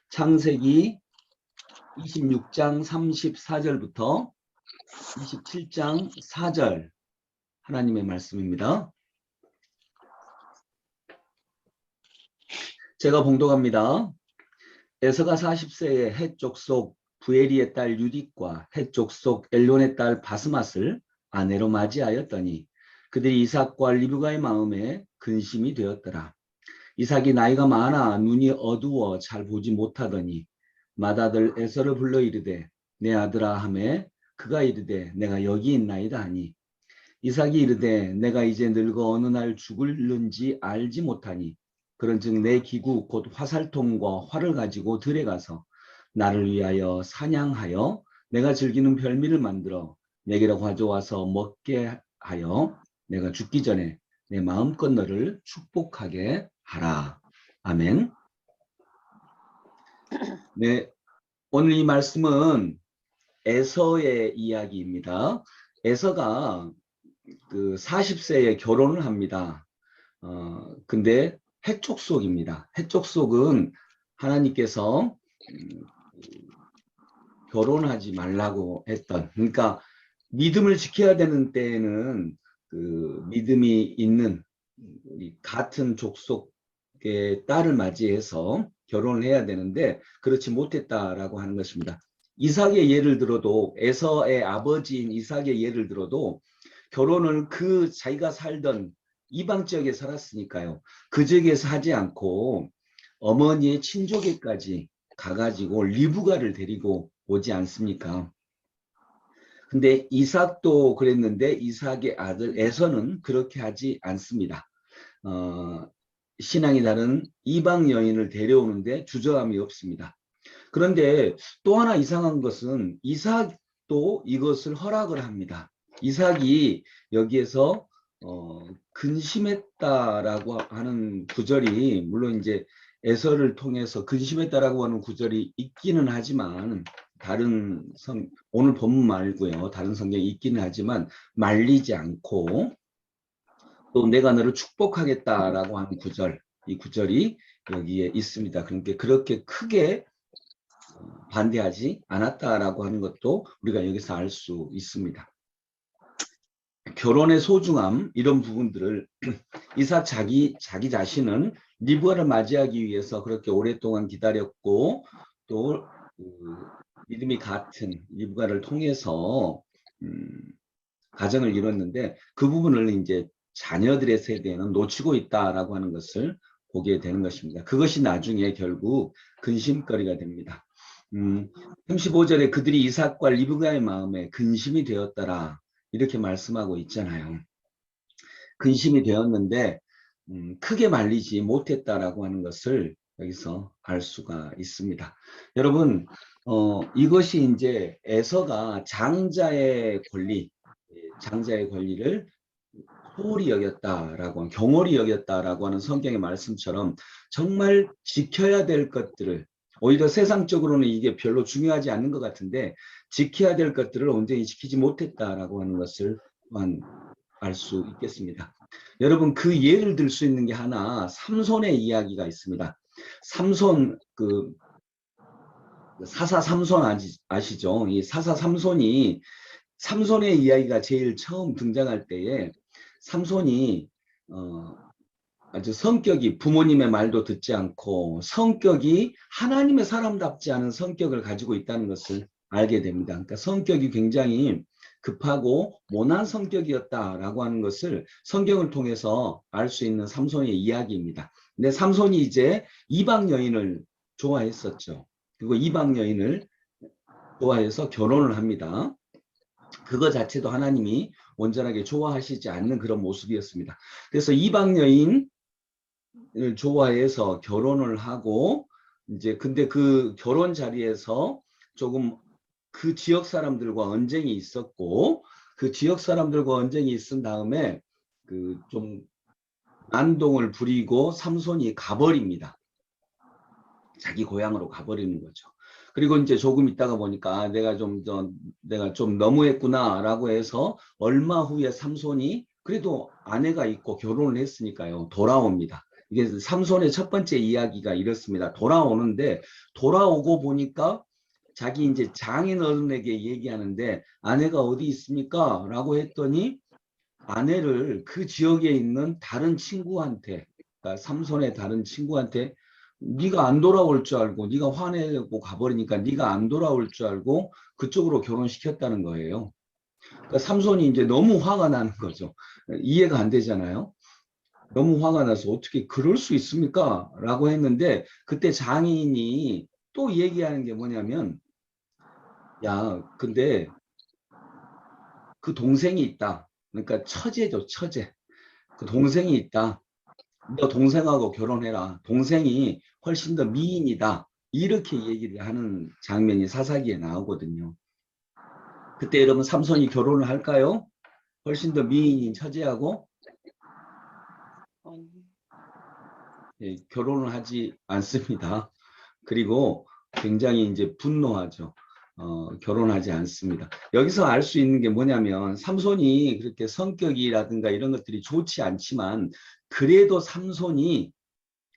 창세기 26장 34절부터 27장 4절 하나님의 말씀입니다. 제가 봉독합니다. 에서가 40세에 헷 족속 부에리의 딸 유딧과 헷 족속 엘론의 딸 바스맛을 아내로 맞이하였더니 그들이 이삭과 리브가의 마음에 근심이 되었더라. 이삭이 나이가 많아 눈이 어두워 잘 보지 못하더니 맏아들 에서를 불러 이르되 내 아들아 하매 그가 이르되 내가 여기 있나이다 하니 이삭이 이르되 내가 이제 늙어 어느 날 죽을는지 알지 못하니 그런즉 내 기구 곧 화살통과 활을 가지고 들에 가서 나를 위하여 사냥하여 내가 즐기는 별미를 만들어 내게로 가져와서 먹게 하여 내가 죽기 전에 내 마음껏 너를 축복하게 하라. 아멘. 네, 오늘 이 말씀은 에서의 이야기입니다. 에서가 그 40세에 결혼을 합니다. 근데 헷족속입니다. 헷족속은 하나님께서 결혼하지 말라고 했던, 그러니까 믿음을 지켜야 되는 때에는 그 믿음이 있는 같은 족속의 딸을 맞이해서 결혼을 해야 되는데 그렇지 못했다라고 하는 것입니다. 이삭의 예를 들어도, 에서의 아버지인 이삭의 예를 들어도 결혼을 그 자기가 살던 이방 지역에 살았으니까요. 그 지역에서 하지 않고 어머니의 친족에까지 가가지고 리브가를 데리고 오지 않습니까? 근데 이삭도 그랬는데 이삭의 아들 에서는 그렇게 하지 않습니다. 신앙이 다른 이방 여인을 데려오는데 주저함이 없습니다. 그런데 또 하나 이상한 것은 이삭도 이것을 허락을 합니다. 이삭이 여기에서 근심했다라고 하는 구절이 물론 이제 에서를 통해서 근심했다라고 하는 구절이 있기는 하지만 오늘 본문 말고요. 다른 성경에 있기는 하지만 말리지 않고 또 내가 너를 축복하겠다라고 하는 구절, 이 구절이 여기에 있습니다. 그러니까 그렇게 크게 반대하지 않았다라고 하는 것도 우리가 여기서 알 수 있습니다. 결혼의 소중함 이런 부분들을 이삭 자기 자신은 리브가를 맞이하기 위해서 그렇게 오랫동안 기다렸고 또 믿음이 같은 리브가를 통해서 가정을 이뤘는데 그 부분을 이제 자녀들의 세대에는 놓치고 있다라고 하는 것을 보게 되는 것입니다. 그것이 나중에 결국 근심거리가 됩니다. 35절에 그들이 이삭과 리브가의 마음에 근심이 되었더라 이렇게 말씀하고 있잖아요. 근심이 되었는데 크게 말리지 못했다라고 하는 것을 여기서 알 수가 있습니다. 여러분 이것이 이제 에서가 장자의 권리를 소홀히 여겼다라고 경홀히 여겼다라고 하는 성경의 말씀처럼 정말 지켜야 될 것들을 오히려 세상적으로는 이게 별로 중요하지 않는 것 같은데 지켜야 될 것들을 온전히 지키지 못했다라고 하는 것을 알 수 있겠습니다. 여러분 그 예를 들 수 있는 게 하나 삼손의 이야기가 있습니다. 삼손 그 사사 삼손 아시죠? 이 사사 삼손의 이야기가 제일 처음 등장할 때에 삼손이 아주 성격이 부모님의 말도 듣지 않고 성격이 하나님의 사람답지 않은 성격을 가지고 있다는 것을 알게 됩니다. 그러니까 성격이 굉장히 급하고 모난 성격이었다라고 하는 것을 성경을 통해서 알 수 있는 삼손의 이야기입니다. 근데 삼손이 이제 이방 여인을 좋아했었죠. 그리고 이방 여인을 좋아해서 결혼을 합니다. 그거 자체도 하나님이 온전하게 좋아하시지 않는 그런 모습이었습니다. 그래서 이방 여인을 좋아해서 결혼을 하고 이제 근데 그 결혼 자리에서 조금 그 지역 사람들과 언쟁이 있었고 그 지역 사람들과 언쟁이 있은 다음에 그 좀 난동을 부리고 삼손이 가버립니다. 자기 고향으로 가버리는 거죠. 그리고 이제 조금 있다가 보니까 내가 좀 너무했구나라고 해서 얼마 후에 삼손이 그래도 아내가 있고 결혼을 했으니까요 돌아옵니다. 이게 삼손의 첫 번째 이야기가 이렇습니다. 돌아오는데 돌아오고 보니까 자기 이제 장인 어른에게 얘기하는데 아내가 어디 있습니까? 라고 했더니 아내를 그 지역에 있는 다른 친구한테, 그러니까 삼손의 다른 친구한테 네가 안 돌아올 줄 알고, 네가 화내고 가버리니까 네가 안 돌아올 줄 알고 그쪽으로 결혼시켰다는 거예요. 그러니까 삼손이 이제 너무 화가 나는 거죠. 이해가 안 되잖아요. 너무 화가 나서 어떻게 그럴 수 있습니까? 라고 했는데 그때 장인이 또 얘기하는 게 뭐냐면, 야, 근데 그 동생이 있다. 그러니까 처제죠, 처제. 그 동생이 있다. 너 동생하고 결혼해라. 동생이 훨씬 더 미인이다. 이렇게 얘기를 하는 장면이 사사기에 나오거든요. 그때 여러분 삼손이 결혼을 할까요? 훨씬 더 미인인 처제하고 결혼을 하지 않습니다. 그리고 굉장히 이제 분노하죠. 결혼하지 않습니다. 여기서 알 수 있는 게 뭐냐면 삼손이 그렇게 성격이라든가 이런 것들이 좋지 않지만 그래도 삼손이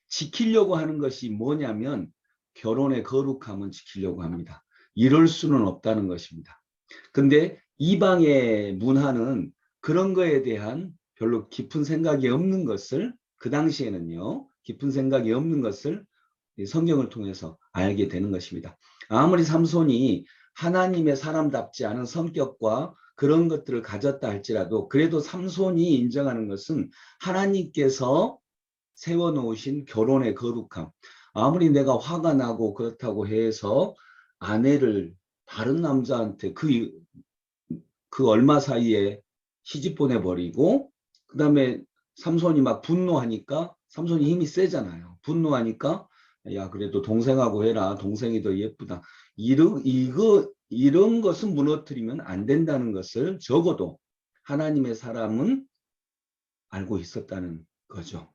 지키려고 하는 것이 뭐냐면 결혼의 거룩함은 지키려고 합니다. 이럴 수는 없다는 것입니다. 근데 이방의 문화는 그런 거에 대한 별로 깊은 생각이 없는 것을, 그 당시에는요, 깊은 생각이 없는 것을 성경을 통해서 알게 되는 것입니다. 아무리 삼손이 하나님의 사람답지 않은 성격과 그런 것들을 가졌다 할지라도 그래도 삼손이 인정하는 것은 하나님께서 세워놓으신 결혼의 거룩함. 아무리 내가 화가 나고 그렇다고 해서 아내를 다른 남자한테 그 얼마 사이에 시집 보내버리고, 그 다음에 삼손이 막 분노하니까, 삼손이 힘이 세잖아요. 분노하니까, 야, 그래도 동생하고 해라. 동생이 더 예쁘다. 이런 것은 무너뜨리면 안 된다는 것을 적어도 하나님의 사람은 알고 있었다는 거죠.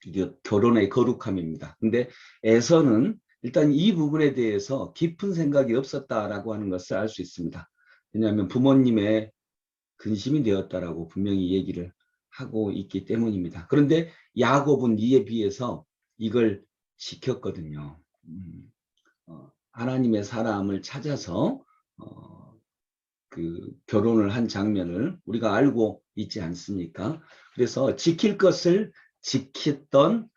이게 결혼의 거룩함입니다. 근데 에서는 일단 이 부분에 대해서 깊은 생각이 없었다라고 하는 것을 알 수 있습니다. 왜냐하면 부모님의 근심이 되었다라고 분명히 얘기를 하고 있기 때문입니다. 그런데 야곱은 이에 비해서 이걸 지켰거든요. 하나님의 사람을 찾아서 그 결혼을 한 장면을 우리가 알고 있지 않습니까? 그래서 지킬 것을 지켰던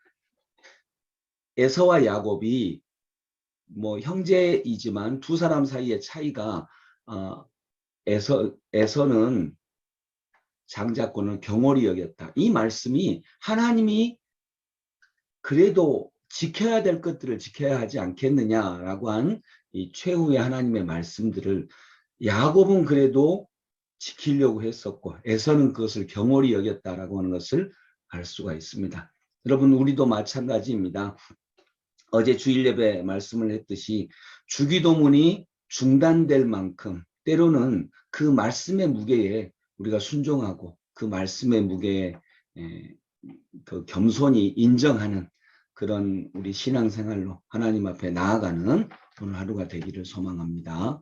에서와 야곱이 뭐 형제이지만 두 사람 사이의 차이가, 에서는 장자권을 경홀히 여겼다. 이 말씀이 하나님이 그래도 지켜야 될 것들을 지켜야 하지 않겠느냐라고 한 이 최후의 하나님의 말씀들을 야곱은 그래도 지키려고 했었고 에서는 그것을 경홀히 여겼다라고 하는 것을 알 수가 있습니다. 여러분, 우리도 마찬가지입니다. 어제 주일 예배 말씀을 했듯이 주기도문이 중단될 만큼 때로는 그 말씀의 무게에 우리가 순종하고 그 말씀의 무게에 그 겸손히 인정하는 그런 우리 신앙생활로 하나님 앞에 나아가는 오늘 하루가 되기를 소망합니다.